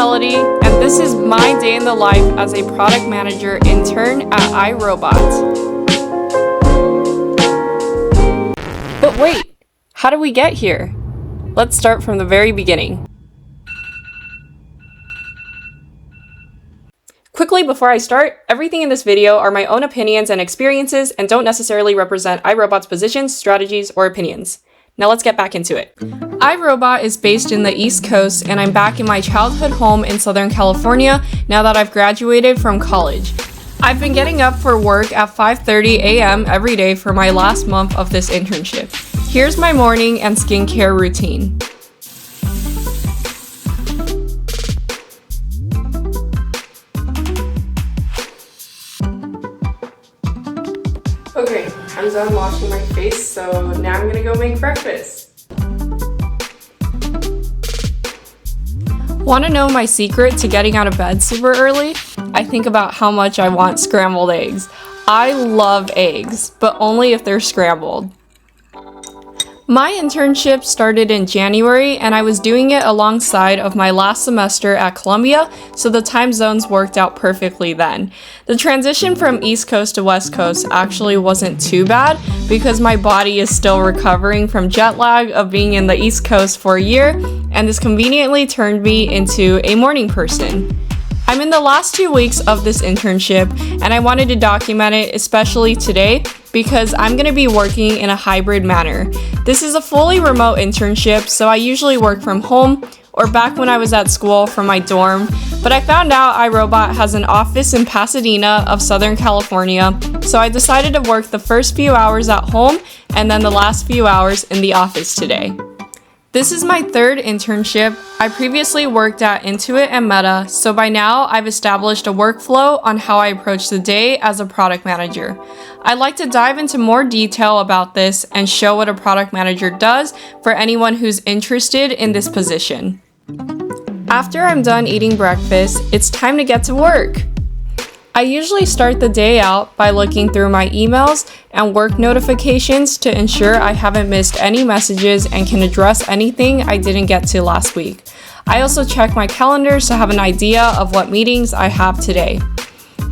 Melody, and this is my day in the life as a product manager intern at iRobot. But wait, how did we get here? Let's start from the very beginning. Quickly before I start, everything in this video are my own opinions and experiences and don't necessarily represent iRobot's positions, strategies, or opinions. Now let's get back into it. iRobot is based in the East Coast, and I'm back in my childhood home in Southern California now that I've graduated from college. I've been getting up for work at 5:30 a.m. every day for my last month of this internship. Here's my morning and skincare routine. Okay, I'm done washing my face, so now I'm gonna go make breakfast. Want to know my secret to getting out of bed super early? I think about how much I want scrambled eggs. I love eggs, but only if they're scrambled. My internship started in January, and I was doing it alongside of my last semester at Columbia, so the time zones worked out perfectly then. The transition from East Coast to West Coast actually wasn't too bad because my body is still recovering from jet lag of being in the East Coast for a year, and this conveniently turned me into a morning person. I'm in the last 2 weeks of this internship, and I wanted to document it, especially today, because I'm going to be working in a hybrid manner. This is a fully remote internship, so I usually work from home or back when I was at school from my dorm, but I found out iRobot has an office in Pasadena of Southern California, so I decided to work the first few hours at home and then the last few hours in the office today. This is my third internship. I previously worked at Intuit and Meta, so by now I've established a workflow on how I approach the day as a product manager. I'd like to dive into more detail about this and show what a product manager does for anyone who's interested in this position. After I'm done eating breakfast, it's time to get to work. I usually start the day out by looking through my emails and work notifications to ensure I haven't missed any messages and can address anything I didn't get to last week. I also check my calendar to have an idea of what meetings I have today.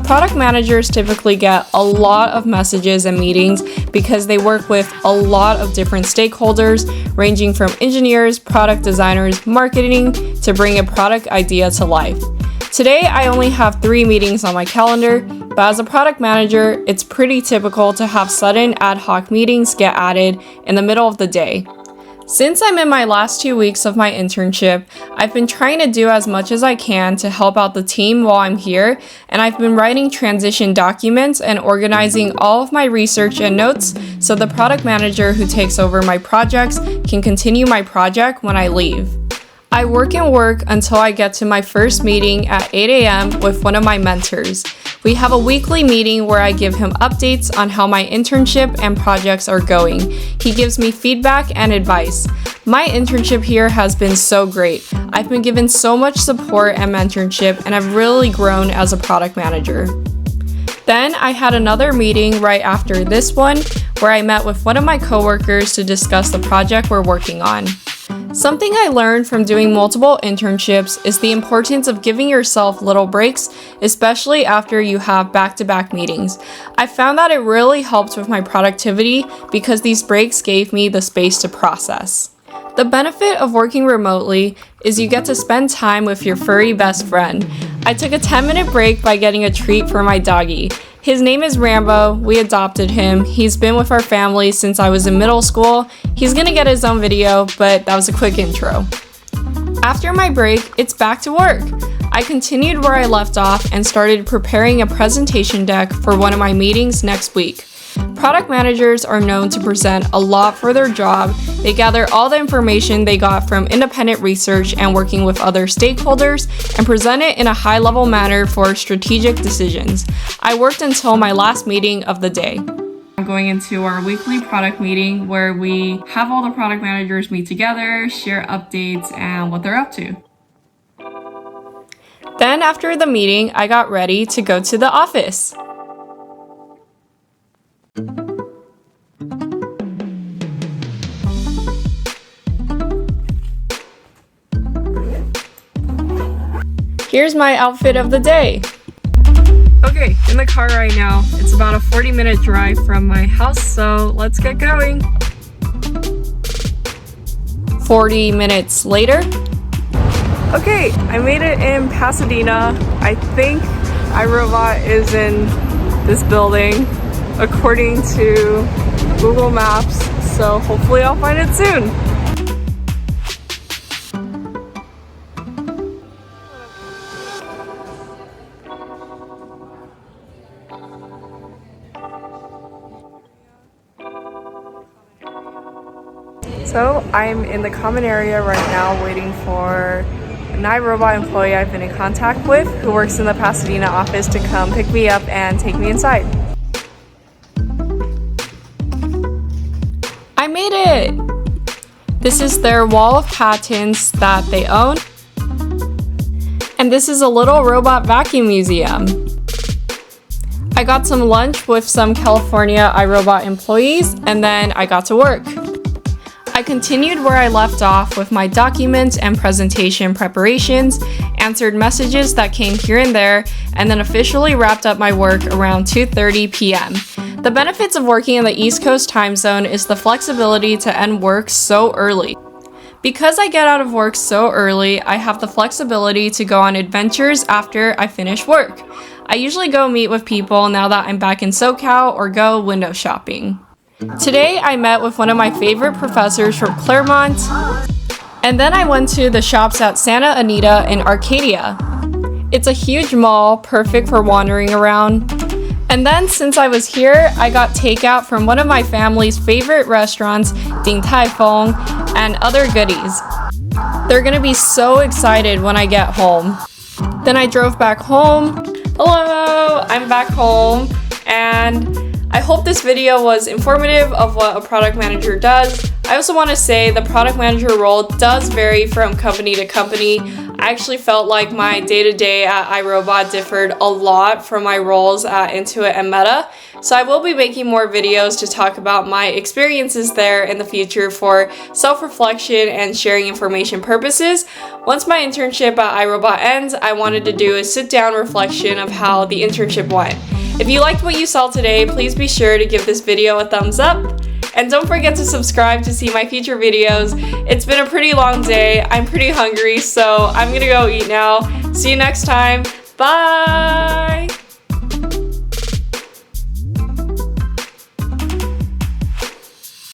Product managers typically get a lot of messages and meetings because they work with a lot of different stakeholders, ranging from engineers, product designers, marketing, to bring a product idea to life. Today, I only have 3 meetings on my calendar, but as a product manager, it's pretty typical to have sudden ad hoc meetings get added in the middle of the day. Since I'm in my last 2 weeks of my internship, I've been trying to do as much as I can to help out the team while I'm here, and I've been writing transition documents and organizing all of my research and notes so the product manager who takes over my projects can continue my project when I leave. I work and work until I get to my first meeting at 8 a.m. with one of my mentors. We have a weekly meeting where I give him updates on how my internship and projects are going. He gives me feedback and advice. My internship here has been so great. I've been given so much support and mentorship, and I've really grown as a product manager. Then I had another meeting right after this one where I met with one of my coworkers to discuss the project we're working on. Something I learned from doing multiple internships is the importance of giving yourself little breaks, especially after you have back-to-back meetings. I found that it really helped with my productivity because these breaks gave me the space to process. The benefit of working remotely is you get to spend time with your furry best friend. I took a 10-minute break by getting a treat for my doggy. His name is Rambo. We adopted him. He's been with our family since I was in middle school. He's gonna get his own video, but that was a quick intro. After my break, it's back to work. I continued where I left off and started preparing a presentation deck for one of my meetings next week. Product managers are known to present a lot for their job. They gather all the information they got from independent research and working with other stakeholders and present it in a high-level manner for strategic decisions. I worked until my last meeting of the day. I'm going into our weekly product meeting where we have all the product managers meet together, share updates, and what they're up to. Then after the meeting, I got ready to go to the office. Here's my outfit of the day. Okay, in the car right now. It's about a 40-minute drive from my house, so let's get going. 40 minutes later. Okay, I made it in Pasadena. I think iRobot is in this building according to Google Maps, so hopefully I'll find it soon. So I'm in the common area right now waiting for an iRobot employee I've been in contact with who works in the Pasadena office to come pick me up and take me inside. I made it! This is their wall of patents that they own. And this is a little robot vacuum museum. I got some lunch with some California iRobot employees, and then I got to work. I continued where I left off with my documents and presentation preparations, answered messages that came here and there, and then officially wrapped up my work around 2:30 p.m. The benefits of working in the East Coast time zone is the flexibility to end work so early. Because I get out of work so early, I have the flexibility to go on adventures after I finish work. I usually go meet with people now that I'm back in SoCal or go window shopping. Today I met with one of my favorite professors from Claremont, and then I went to the shops at Santa Anita in Arcadia. It's a huge mall, perfect for wandering around. And then since I was here, I got takeout from one of my family's favorite restaurants, Din Tai Fung, and other goodies. They're gonna be so excited when I get home. Then I drove back home. Hello, I'm back home, and I hope this video was informative of what a product manager does. I also want to say the product manager role does vary from company to company. I actually felt like my day-to-day at iRobot differed a lot from my roles at Intuit and Meta. So I will be making more videos to talk about my experiences there in the future for self-reflection and sharing information purposes. Once my internship at iRobot ends, I wanted to do a sit-down reflection of how the internship went. If you liked what you saw today, please be sure to give this video a thumbs up. And don't forget to subscribe to see my future videos. It's been a pretty long day. I'm pretty hungry, so I'm gonna go eat now. See you next time. Bye!